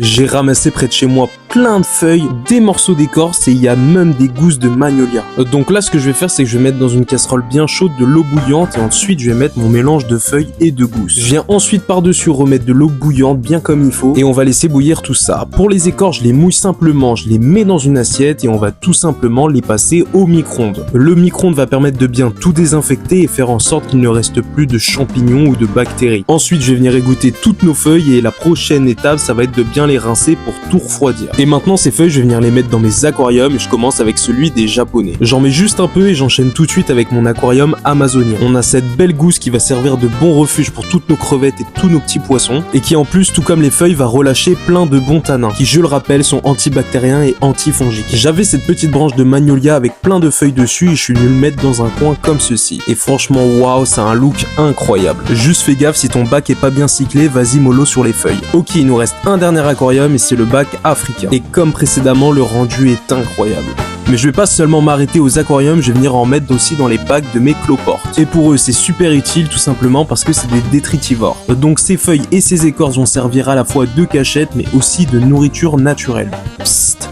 J'ai ramassé près de chez moi plein de feuilles, des morceaux d'écorce et il y a même des gousses de magnolia. Donc là, ce que je vais faire, c'est que je vais mettre dans une casserole bien chaude de l'eau bouillante et ensuite je vais mettre mon mélange de feuilles et de gousses. Je viens ensuite par-dessus remettre de l'eau bouillante bien comme il faut et on va laisser bouillir tout ça. Pour les écorces, je les mouille simplement, je les mets dans une assiette et on va tout simplement les passer au micro-ondes. Le micro-ondes va permettre de bien tout désinfecter et faire en sorte qu'il ne reste plus de champignons ou de bactéries. Ensuite, je vais venir égoutter toutes nos feuilles et la prochaine étape, ça va être de bien les rincer pour tout refroidir. Et maintenant, ces feuilles, je vais venir les mettre dans mes aquariums et je commence avec celui des japonais. J'en mets juste un peu et j'enchaîne tout de suite avec mon aquarium amazonien. On a cette belle gousse qui va servir de bon refuge pour toutes nos crevettes et tous nos petits poissons et qui en plus, tout comme les feuilles, va relâcher plein de bons tanins qui, je le rappelle, sont antibactériens et antifongiques. J'avais cette petite branche de magnolia avec plein de feuilles dessus et je suis venu le mettre dans un coin comme ceci. Et franchement, waouh, ça a un look incroyable. Juste fais gaffe, si ton bac est pas bien cyclé, vas-y mollo sur les feuilles. Ok, il nous reste un dernier aquarium et c'est le bac africain. Et comme précédemment, le rendu est incroyable. Mais je vais pas seulement m'arrêter aux aquariums, je vais venir en mettre aussi dans les bacs de mes cloportes. Et pour eux, c'est super utile tout simplement parce que c'est des détritivores. Donc ces feuilles et ces écorces vont servir à la fois de cachette mais aussi de nourriture naturelle. Psst.